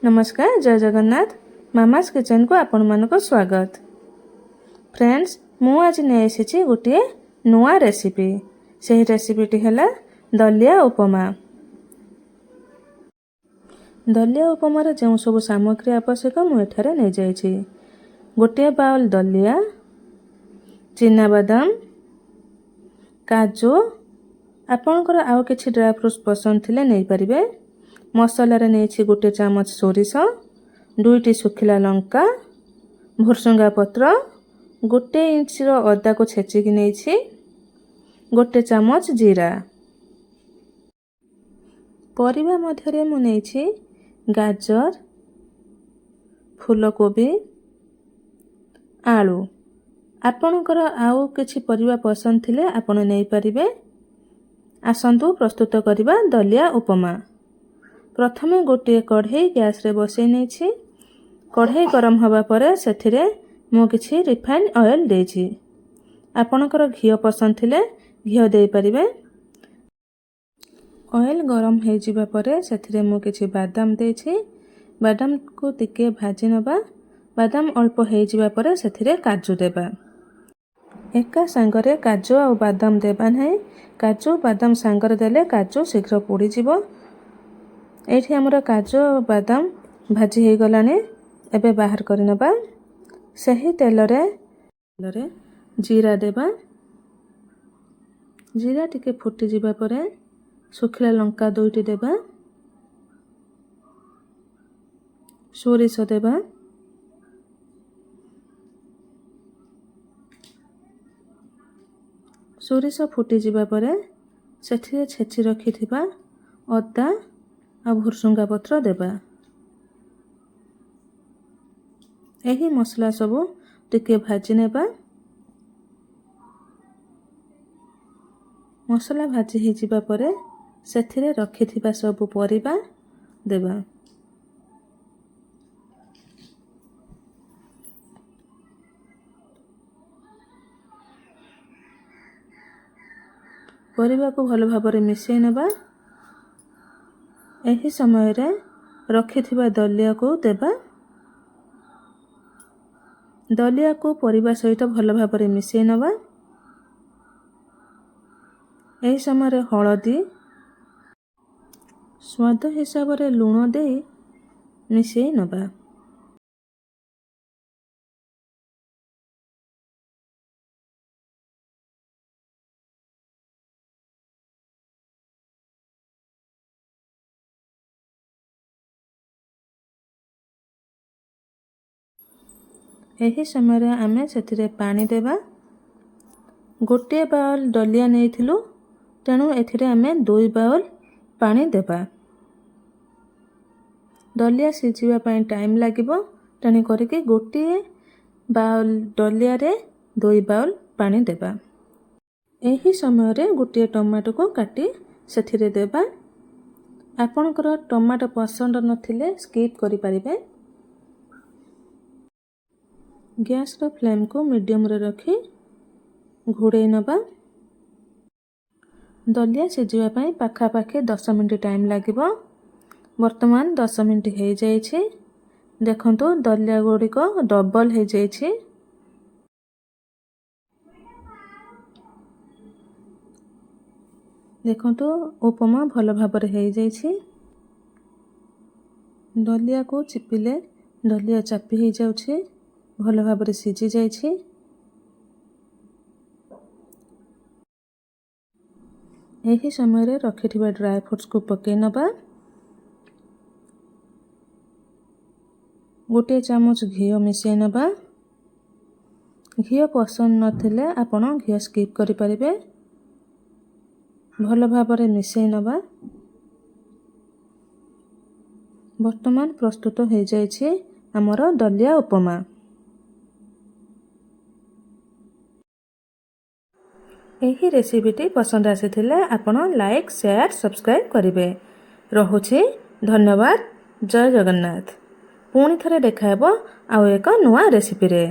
नमस्कार जय Jagannath mama's kitchen को आपण मानक स्वागत। फ्रेंड्स मु आज नहीं आसी गोटे नुआ रेसिपी से रेसिपीटी है दलिया उपमा। दलिया उपमार जो सब सामग्री आवश्यक मुझे नहीं जाइए। गोटे बाउल दलिया, चिनाबादाम, काजू, आपणकर आउ किछि ड्राई फ्रूट्स पसंद थिले नहीं पारिबे। मसला रे नहीं गोटे चामच सोरिष, 2टी सुखिला लंका, भुरसंगा पत्र, गोटे इंच अदा को छेचिकी नहीं, गोटे चामच जीरा। परिबा मध्यरे मु नहीं गाजर, फूलकोबी, आलू। आपणकर आउ किछि परिबा पसंद थिले आपण नहीं पारिबे। आसंतु प्रस्तुत करिबा दलिया उपमा। प्रथमे गोटे कढ़ई गैस रे बसई नहीं। कढ़ई गरम हवा परे सेथिरे मु किछि रिफाइंड ऑयल देछि। आपणकर घिओ पसंद थिले घिओ देई परिबे। ऑयल गरम हे जिबा परे सेथिरे मु किछि बादाम देछि। बादाम को टिके भाजी नबा। बादाम अल्प हे जिबा परे सेथिरे काजू देबा। एका सांगरे काजू और बादाम देबा नहीं। काजू बादाम सांगरे देले काजू शीघ्र पोड़ी जिवो। एठी हमर काजू और बादाम भाजी हे गलाने। एबे बाहर करि नबा। सही तेल रे जीरा देबा। जीरा टिके फुटी जिबा परे सुखिला लंका 2टी देबा। सोरिष देबा। सोरिष फुटी जिबा परे सेठिरे छेची रखिथिबा अदा आ भुरसुंगा पत्र देबा। एही मसला सबु टिके भाजी नेबा। मसला भाजी हे जिबा परे सेथिरे रखिथिबा सबु परिबा देबा। परिबा को भल भाबरे मिसई नेबा। एही समय रे रखिथिबा दलिया को देबा। दलिया को परिबा सहित भल भाबरे मिसई नबा। एही समय रे हळदी, स्वाद हिसाब रे लूण दे मिसई नबा। एही समय रे आमे सेथिरे पानी देबा। गोटे बाउल दलिया नहीं थिलु तेणु एथिरे आमे 2 बाउल पानी देबा। दलिया सिझिबा पई टाइम लागिबो तेणु करिके गोटे बाउल दलिया रे 2 बाउल पानी देबा। एही समय रे गोटे टमाटो को काटी सेथिरे देबा। आपणकर टमाटो पसंद नथिले स्किप करि परिबे। गैस रो फ्लेम को मीडियम रे रखी घोड़े नबा। दलिया सिझिबा पई पाखा पाखे 10 मिनिट टाइम लागिबो। वर्तमान 10 मिनिट हे जाइछे। देखंतु दलिया गुडी को डबल हे जाइछे। देखंतु उपमा भल भाबरे हे जाइछे। दलिया को चिपिले दलिया चापी हे जाउछे। भल भाबरे सिझी जाइछे। एही समय रे रखिथिबा ड्राई फ्रूट्स को पके नबा। गोटे चामच घिओ मिसई नबा। घिओ पसंद नथिले आपण घिओ स्किप करि परिबे। भल भाबरे मिसई नबा। वर्तमान प्रस्तुत हो जाइछे हमर दलिया उपमा। एही रेसिपीटी पसंद आसीथिले आपण लाइक शेयर सब्सक्राइब करिवे। रहुछि धन्यवाद। जय जगन्नाथ। पुणी थरे देखा हेबो आउ एक नुआ रेसिपी रे।